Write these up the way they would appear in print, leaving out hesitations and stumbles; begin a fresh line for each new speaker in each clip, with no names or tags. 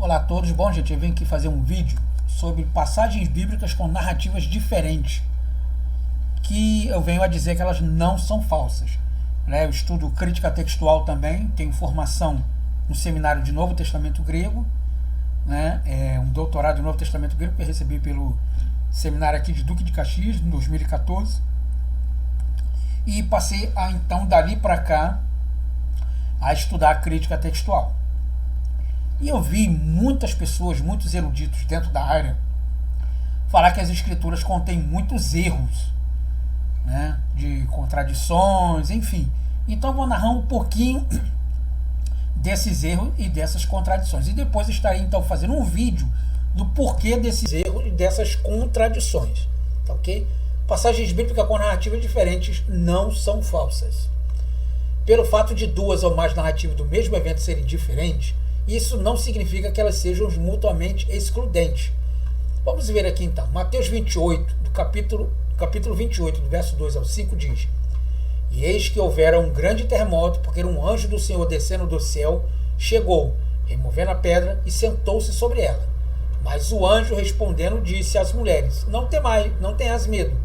Olá a todos, bom gente, eu venho aqui fazer um vídeo sobre passagens bíblicas com narrativas diferentes, que eu venho a dizer que elas não são falsas, né? Eu estudo crítica textual também, tenho formação no seminário de Novo Testamento Grego, né? Um doutorado em Novo Testamento Grego que eu recebi pelo seminário aqui de Duque de Caxias, em 2014, e passei a, então, dali para cá, a estudar crítica textual. E eu vi muitas pessoas, muitos eruditos dentro da área, falar que as escrituras contêm muitos erros, né, de contradições, enfim. Então eu vou narrar um pouquinho desses erros e dessas contradições. E depois estarei então fazendo um vídeo do porquê desses erros e dessas contradições. Tá ok? Passagens bíblicas com narrativas diferentes não são falsas. Pelo fato de duas ou mais narrativas do mesmo evento serem diferentes, isso não significa que elas sejam mutuamente excludentes. Vamos ver aqui então. Mateus 28, do capítulo 28, do verso 2 ao 5, diz: E eis que houvera um grande terremoto, porque um anjo do Senhor descendo do céu chegou, removendo a pedra, e sentou-se sobre ela. Mas o anjo respondendo disse às mulheres: Não temais, não tenhas medo,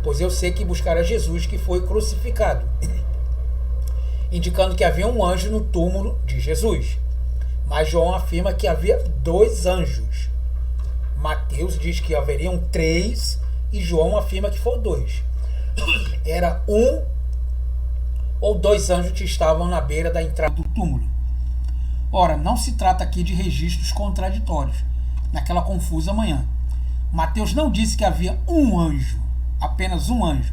pois eu sei que buscará Jesus que foi crucificado, indicando que havia um anjo no túmulo de Jesus. Mas João afirma que havia dois anjos. Mateus diz que haveriam três e João afirma que foram dois. Era um ou dois anjos que estavam na beira da entrada do túmulo. Ora, não se trata aqui de registros contraditórios, naquela confusa manhã. Mateus não disse que havia um anjo, apenas um anjo.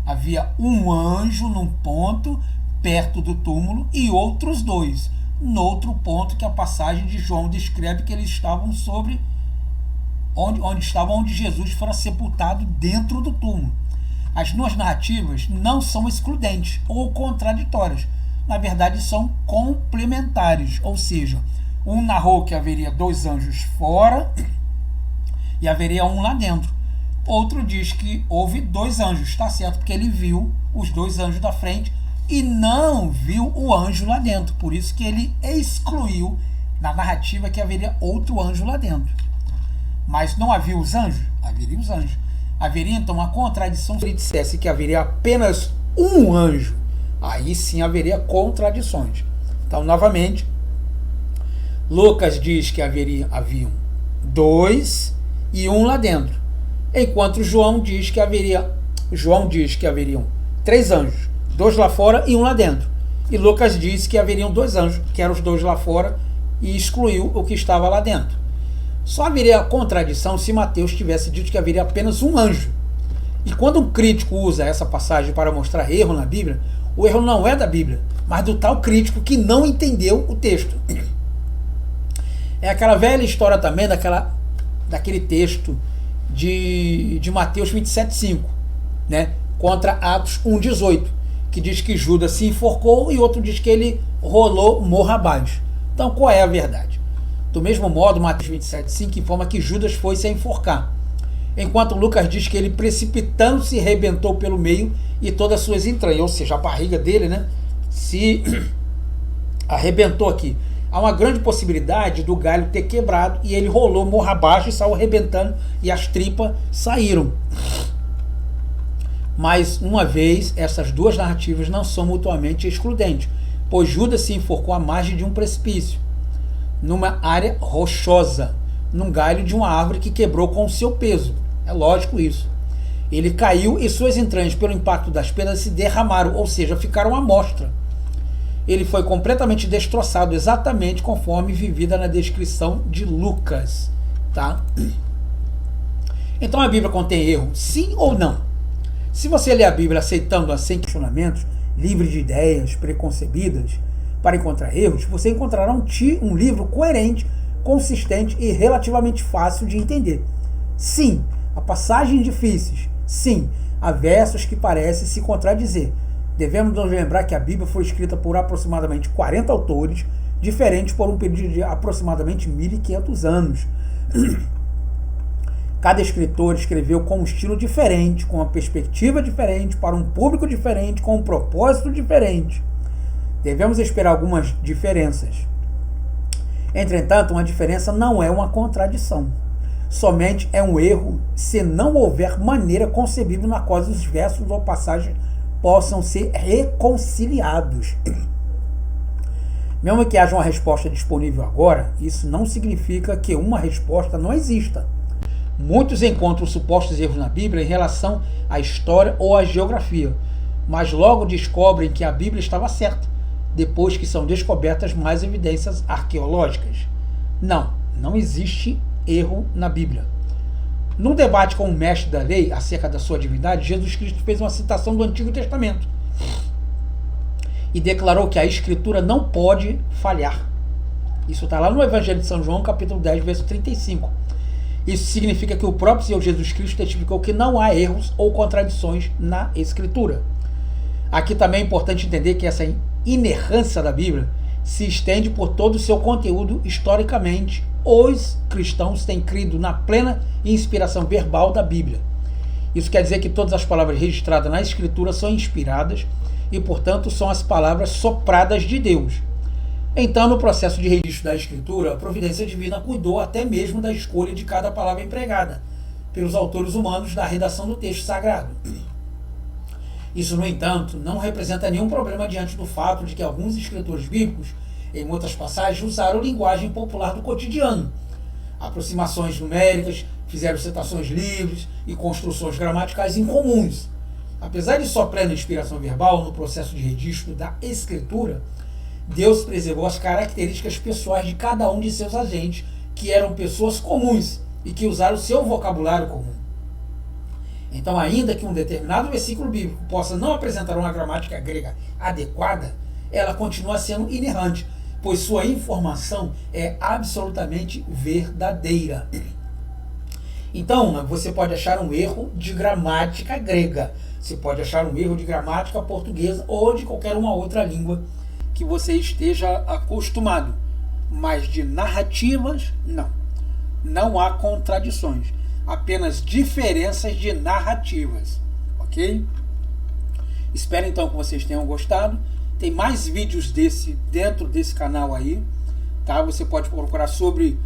Havia um anjo num ponto perto do túmulo e outros dois no outro ponto que a passagem de João descreve que eles estavam sobre onde Jesus fora sepultado, dentro do túmulo. As duas narrativas não são excludentes ou contraditórias. Na verdade, são complementares, ou seja, um narrou que haveria dois anjos fora e haveria um lá dentro. Outro diz que houve dois anjos, está certo, porque ele viu os dois anjos da frente e não viu o anjo lá dentro. Por isso que ele excluiu na narrativa que haveria outro anjo lá dentro. Mas não havia os anjos? Haveria os anjos. Haveria então uma contradição se ele dissesse que haveria apenas um anjo. Aí sim haveria contradições. Então, novamente, Lucas diz que haviam dois e um lá dentro, enquanto João diz que haveriam três anjos, dois lá fora e um lá dentro. E Lucas disse que haveriam dois anjos, que eram os dois lá fora, e excluiu o que estava lá dentro. Só haveria contradição se Mateus tivesse dito que haveria apenas um anjo. E quando um crítico usa essa passagem para mostrar erro na Bíblia, o erro não é da Bíblia, mas do tal crítico que não entendeu o texto. É aquela velha história também daquele texto de Mateus 27,5, né? Contra Atos 1,18. Que diz que Judas se enforcou e outro diz que ele rolou morro abaixo. Então, qual é a verdade? Do mesmo modo, Mateus 27,5 informa que Judas foi se enforcar, enquanto Lucas diz que ele, precipitando-se, rebentou pelo meio e todas as suas entranhas, ou seja, a barriga dele, né, se arrebentou aqui. Há uma grande possibilidade do galho ter quebrado e ele rolou morro abaixo e saiu arrebentando e as tripas saíram. Mais uma vez, essas duas narrativas não são mutuamente excludentes, pois Judas se enforcou à margem de um precipício, numa área rochosa, num galho de uma árvore que quebrou com o seu peso. É lógico isso. Ele caiu e suas entranhas, pelo impacto das pedras, se derramaram, ou seja, ficaram à mostra. Ele foi completamente destroçado, exatamente conforme vivida na descrição de Lucas. Tá? Então a Bíblia contém erro, sim ou não? Se você ler a Bíblia aceitando-a sem questionamentos, livre de ideias preconcebidas para encontrar erros, você encontrará um livro coerente, consistente e relativamente fácil de entender. Sim, há passagens difíceis. Sim, há versos que parecem se contradizer. Devemos nos lembrar que a Bíblia foi escrita por aproximadamente 40 autores, diferentes por um período de aproximadamente 1.500 anos. Cada escritor escreveu com um estilo diferente, com uma perspectiva diferente, para um público diferente, com um propósito diferente. Devemos esperar algumas diferenças Entretanto, uma diferença não é uma contradição. Somente é um erro se não houver maneira concebível na qual os versos ou passagens possam ser reconciliados. Mesmo que haja uma resposta disponível agora, isso não significa que uma resposta não exista. Muitos encontram supostos erros na Bíblia em relação à história ou à geografia, mas logo descobrem que a Bíblia estava certa, depois que são descobertas mais evidências arqueológicas. Não existe erro na Bíblia. Num debate com o mestre da lei acerca da sua divindade, Jesus Cristo fez uma citação do Antigo Testamento e declarou que a Escritura não pode falhar. Isso está lá no Evangelho de São João, capítulo 10, verso 35. Isso significa que o próprio Senhor Jesus Cristo testificou que não há erros ou contradições na Escritura. Aqui também é importante entender que essa inerrância da Bíblia se estende por todo o seu conteúdo historicamente. Os cristãos têm crido na plena inspiração verbal da Bíblia. Isso quer dizer que todas as palavras registradas na Escritura são inspiradas e, portanto, são as palavras sopradas de Deus. Então, no processo de registro da Escritura, a providência divina cuidou até mesmo da escolha de cada palavra empregada pelos autores humanos da redação do texto sagrado. Isso, no entanto, não representa nenhum problema diante do fato de que alguns escritores bíblicos, em muitas passagens, usaram linguagem popular do cotidiano, aproximações numéricas, fizeram citações livres e construções gramaticais incomuns. Apesar de sua plena inspiração verbal no processo de registro da Escritura, Deus preservou as características pessoais de cada um de seus agentes, que eram pessoas comuns e que usaram seu vocabulário comum. Então, ainda que um determinado versículo bíblico possa não apresentar uma gramática grega adequada, ela continua sendo inerrante, pois sua informação é absolutamente verdadeira. Então, você pode achar um erro de gramática grega, você pode achar um erro de gramática portuguesa ou de qualquer uma outra língua que você esteja acostumado, mas de narrativas, não. Não há contradições, apenas diferenças de narrativas, ok? Espero então que vocês tenham gostado. Tem mais vídeos dentro desse canal aí, tá? Você pode procurar sobre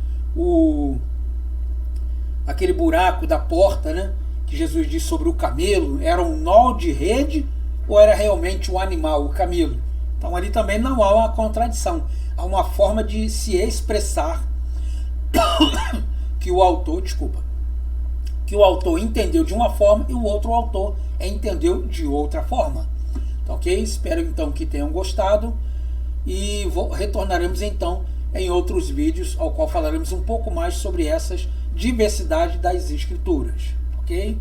aquele buraco da porta, né? Que Jesus disse sobre o camelo. Era um nó de rede ou era realmente um animal, o camelo? Então ali também não há uma contradição. Há uma forma de se expressar que o autor, que o autor entendeu de uma forma e o outro autor entendeu de outra forma. Tá, ok? Espero então que tenham gostado e retornaremos então em outros vídeos ao qual falaremos um pouco mais sobre essas diversidades das escrituras. Ok?